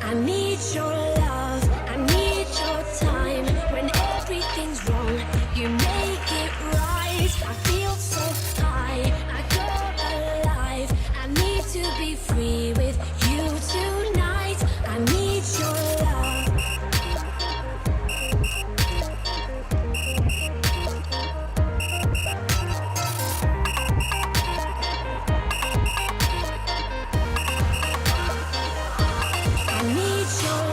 I need your love, I need your time. When everything's wrong, you make it right. I feel so high, I go alive. I need to be free with you tonight. I need your love. I need your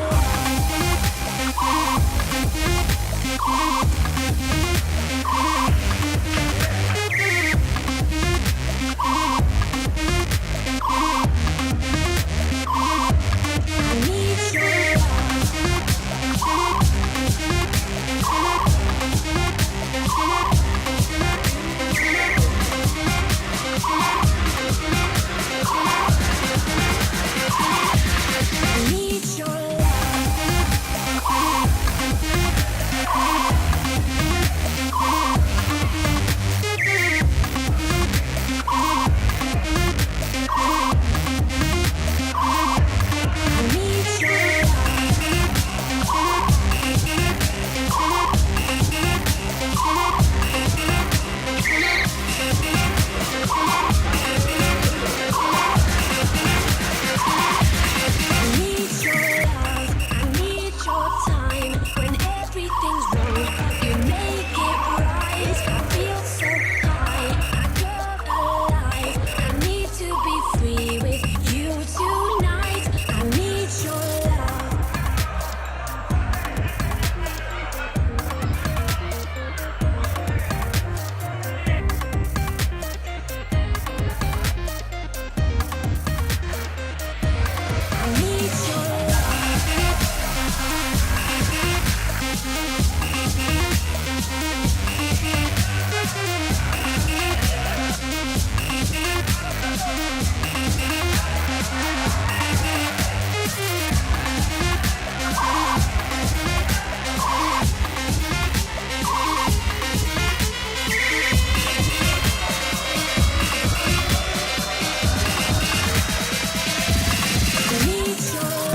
I need your I need your love. I need your I need your love, I need your time. When everything's wrong, you make it right. I feel so high, I go alive. I need to be free with you tonight. I need your love. I need your love. I need your love. I need your love.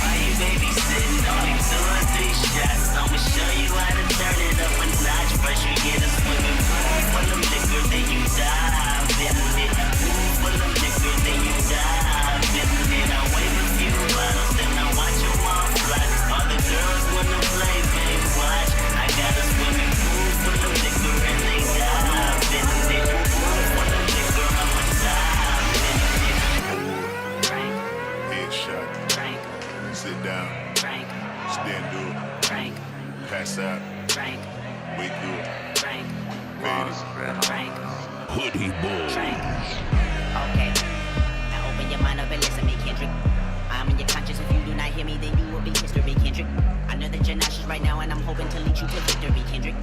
Why you babysitting? Only 2 or 3 shots. I'ma show you how to turn it up a notch. First you get a swimming pool full of liquor, then you dive in it. Pool full of liquor, then you dive in it. I wave a few bottles, then I watch you all fly. All the girls wanna play, babe, watch. I got a swimming pool full of liquor, and they dive in it. Pool full of liquor, I'ma dive in it. Frank, Headshot. Frank, Sit down. Frank, Stand up. Frank, Pass out. Frank, Wake up. Frank, Fade Frank, Hoodie Boy. Frank. Okay, now open your mind up and listen to me, Kendrick. I'm in your conscience. If you do not hear me, then you will be history, Kendrick. I know that you're nauseous right now, and I'm hoping to lead you to victory, Kendrick.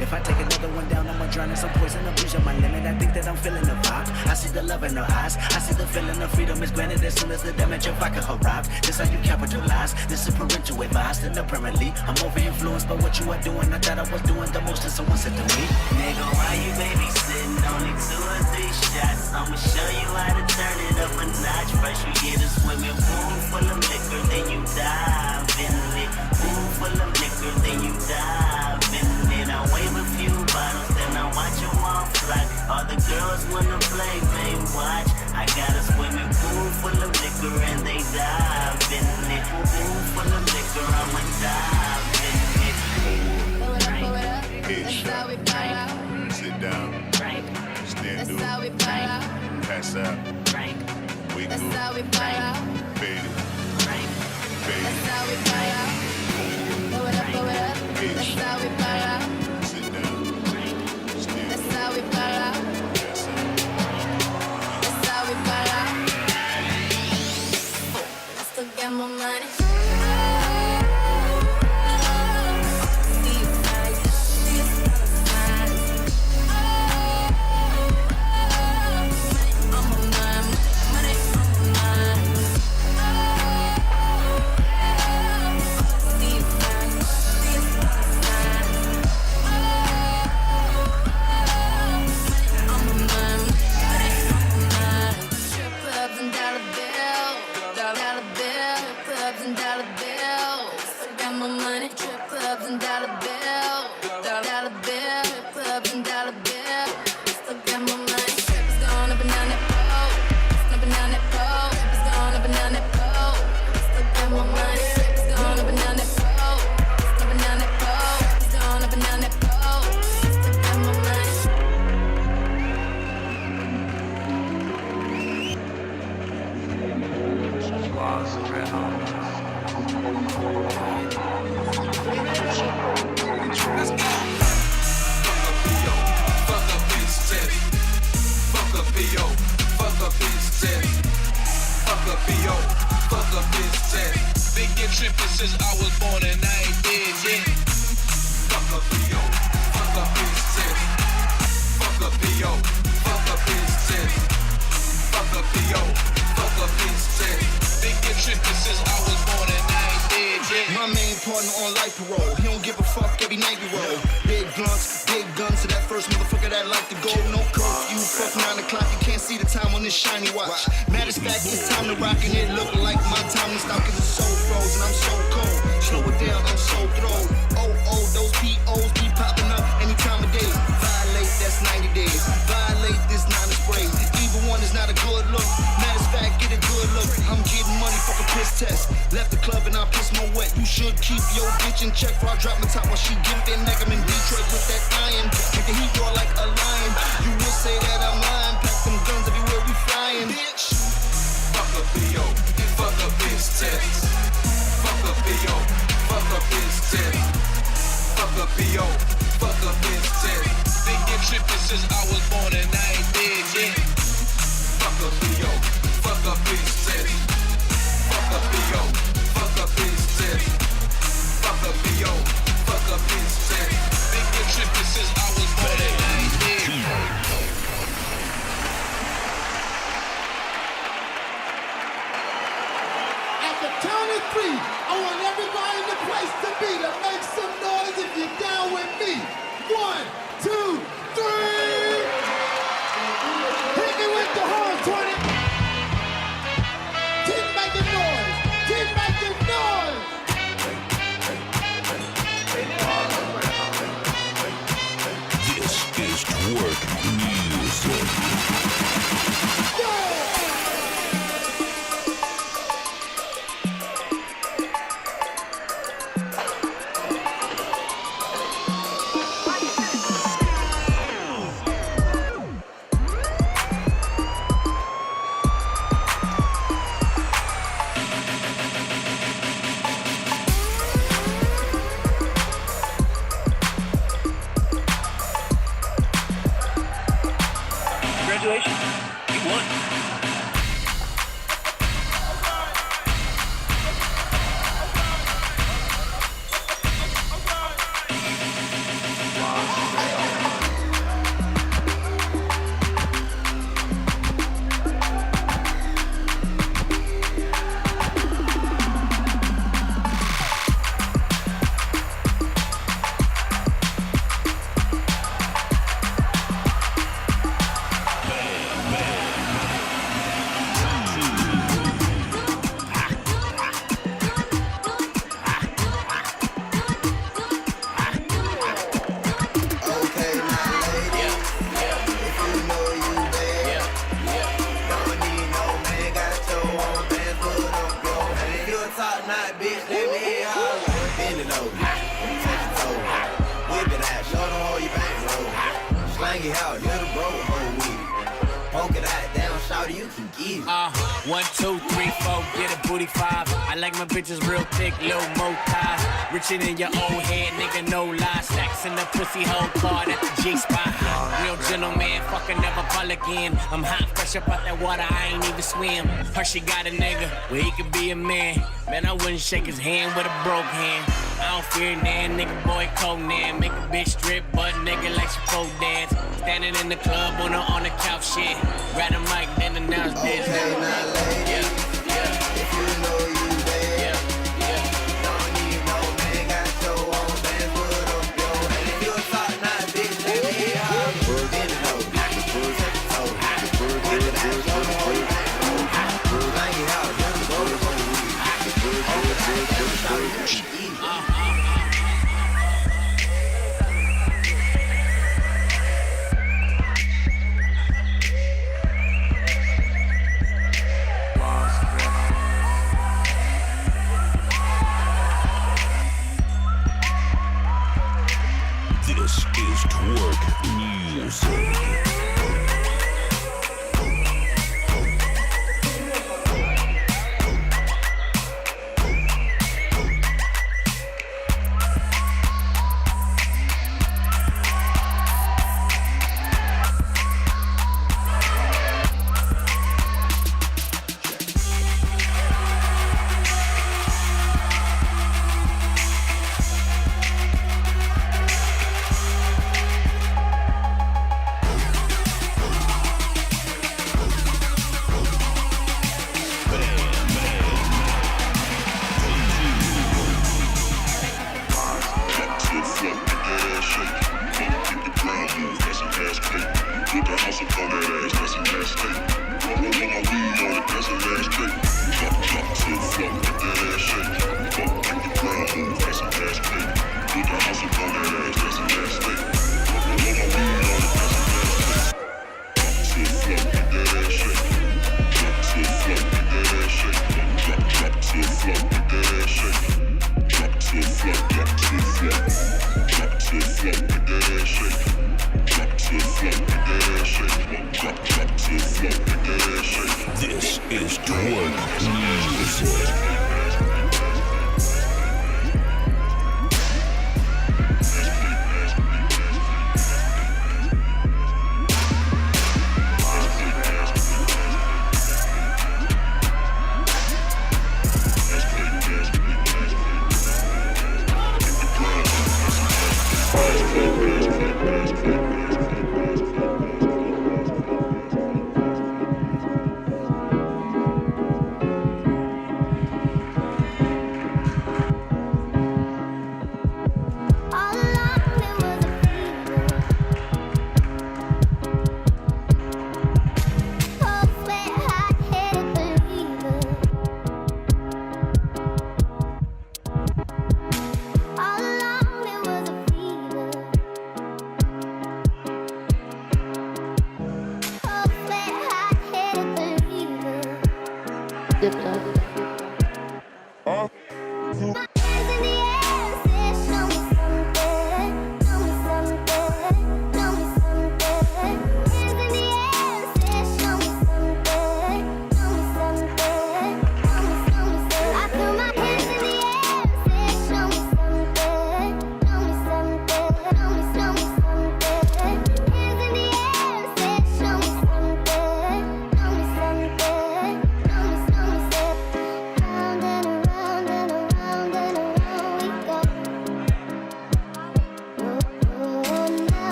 If I take another one down, I'ma drown in some poison, abuse of my limit. I think that I'm feeling the vibe. I see the love in her eyes. I see the feeling of freedom is granted as soon as the damage of vodka arrives. This how you capitalize. This is parental advice. And apparently, I'm over influenced by what you are doing. I thought I was doing the most, and someone said to me, Nigga, why you babysitting? Only 2 or 3 shots. I'ma show you how to turn it up a notch. First you get a swimming pool full of liquor, then you dive in it. Pool full of liquor, then you dive in it. I wave a few bottles, then I watch you all fly. All the girls wanna play, babe, watch. I got a swimming pool full of liquor, and they dive in it. Pool full of liquor, I'ma dive in it. Headshot. Sit down. Frank, Stand up. Pass out. Frank, Wake up. Fade it. Frank, Fade it. I was born and I ain't dead yet. Fuck up P.O. Fuck up his chest. Fuck up P.O. Fuck up his chest. Fuck up P.O. Fuck up his chest. They get trippin' since I was born and I ain't dead yet. My main partner on life parole. He don't give a fuck every night we roll. Big blunts, big guns to that first motherfucker that like to go. No curfew, fuck 9 o'clock. You can't see the time on this shiny watch. Matter of fact, it's time to rock and it look like my time to stop cause it's so frozen. I'm so cold. Slow it down, I'm so thrilled. Oh, those POs be popping up any time of day. Violate, that's 90 days. Violate this 9 spray. Either one is not a good look. Matter of fact, get a good look. I'm getting money, fuck a piss test. Left the club and I piss my wet. You should keep your bitch in check before I drop my top while she give that neck. I'm in Detroit with that iron. Make the heat roar like a lion. You would say that I'm lying. Pack them guns everywhere we flying. Bitch. Fuck up P.O. Fuck up his chest. Fuck up P.O. Fuck up his chest. Fuck up P.O. Fuck up his chest. They get trippin' since I was born and I ain't dead yet. Fuck up P.O. Fuck up his chest. Fuck up P.O. Fuck up his chest. Fuck up P.O. Fuck up his chest. They get trippin' since I was born and I ain't dead. At the count of 3, I want everybody in the place to be to make some noise if you're down with me. 1, 2, 3. Hit me with the horn, 20. Keep making noise. Keep making noise. This is Twerk Music. Congratulations, you won. Slang it out, little bro, whole weed. Poke it out, down, shout you can get it. 1, 2, 3, 4, get a booty 5. I like my bitches real thick, little mo thighs. Richer than your old head, nigga, no lie. Stacks in the pussy hole card at the G-spot. Real gentleman, fucking never call again. I'm hot, fresh up out that water, I ain't even swim. Her, she got a nigga where he could be a man. Man, I wouldn't shake his hand with a broke hand. I don't fear nan, nigga, boy, Conan. Make a bitch strip, butt nigga like she pole dance. Standing in the club on the couch, shit. Grab the mic, then announce this. Okay, now, lady, if you know you bad, don't need no man, got your own band, put up your hand. If you a top notch bitch, let me holler. In the hoe, take the toe, whip it out, show the whole thing. Slang it out, just go to whole week. Poke it out, down, shout you can get it. This is Twerk Music.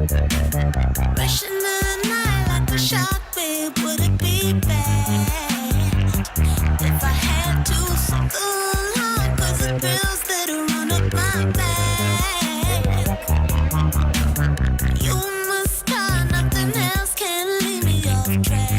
Rushing in the night like a shark, babe, would it be bad if I had to suckle along? 'Cause the thrills that run up my back. You must start, nothing else can leave me off track.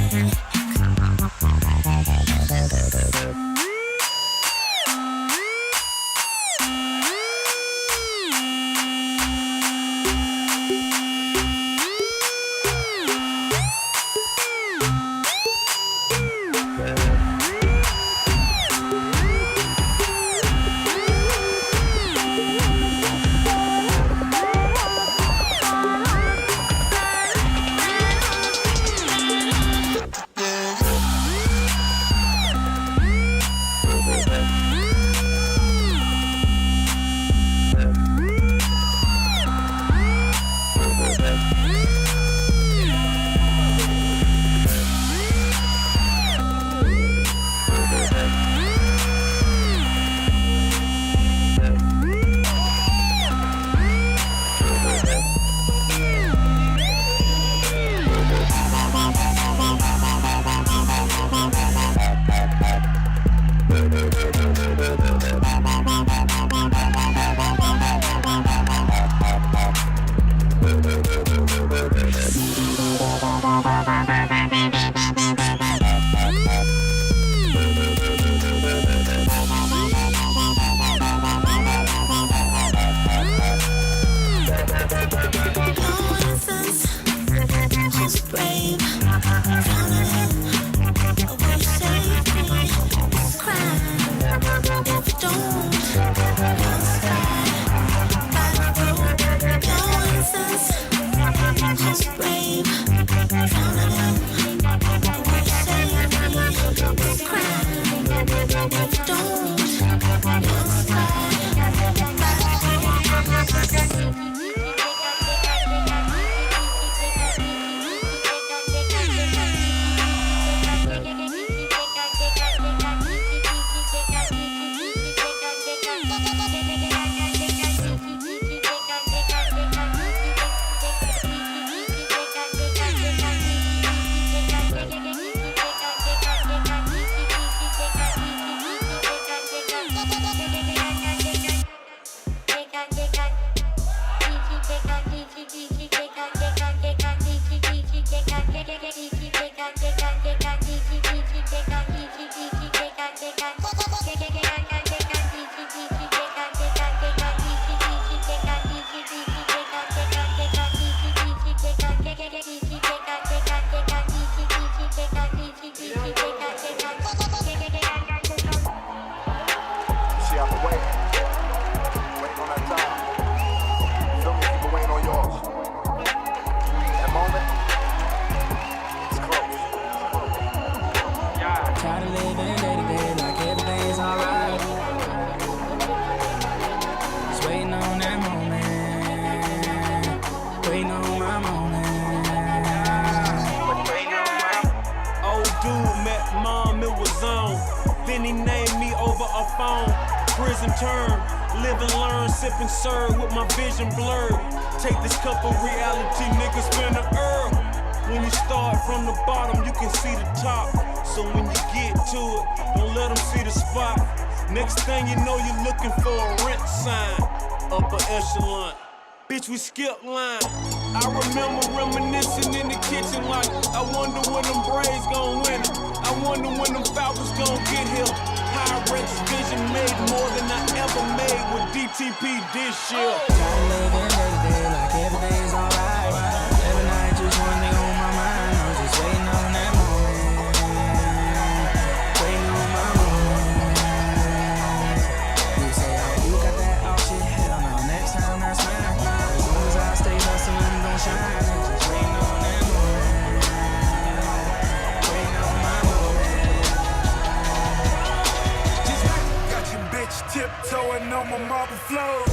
Sipping serve with my vision blurred. Take this cup of reality, niggas finna earn. When you start from the bottom, you can see the top. So when you get to it, don't let them see the spot. Next thing you know, you're looking for a rent sign. Upper echelon. Bitch, we skip line. I remember reminiscing in the kitchen like, I wonder when them Braves gon' win it. I wonder when them Falcons gon' get here. Pyrex vision made more than I ever made with DTP this year. Gotta live in day to day like everything's alright. Every night just one thing on my mind. I'm just waiting on that moment. Waiting on my moment. You say, oh, you got that all shit. Hell no, next time that's mine. As long as I stay hustling, I'm gon' shine. I'm just waiting on that moment. Waiting on my moment. Tiptoeing on my marble floor.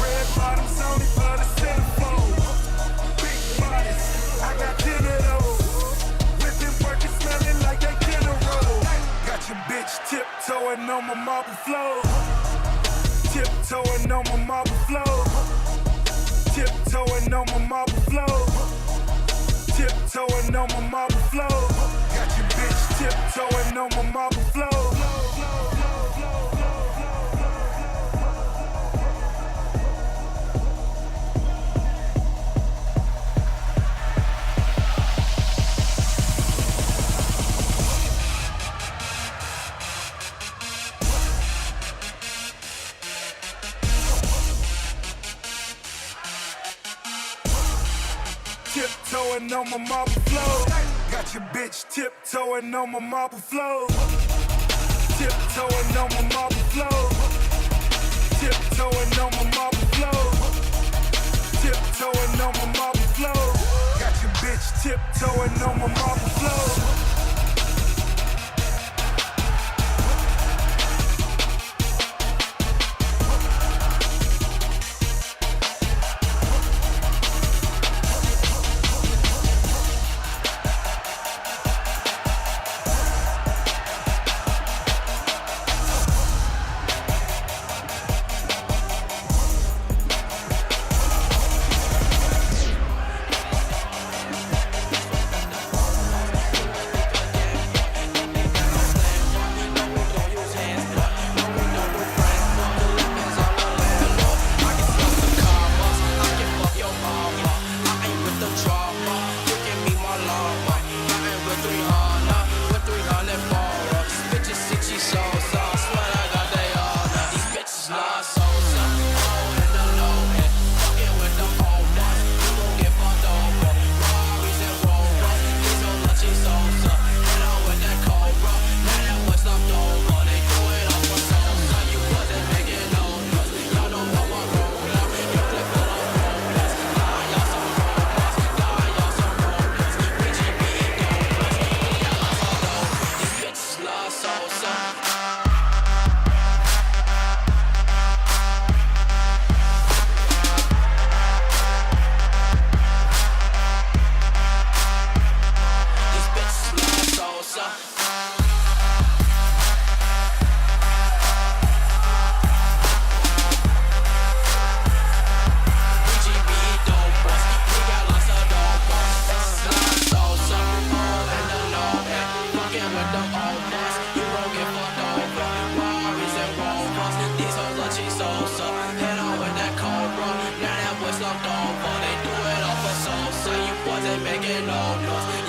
Red bottoms only for the centerfold. Big bodies, I got 10 of those. Whipping, working, smelling like they dinner roll. Got your bitch tiptoeing on my marble floor. Tiptoeing on my marble floor. Tiptoeing on my marble floor. Tiptoeing on my marble floor. Got your bitch tiptoeing on my marble floor. Tiptoeing on my marble floor. Got your bitch tiptoeing on my marble floor. Tiptoeing on my marble floor. Tiptoeing on my marble floor. Tiptoeing on my marble floor. Got your bitch tiptoeing on my marble floor. They do it all for soul, so you wasn't making no noise.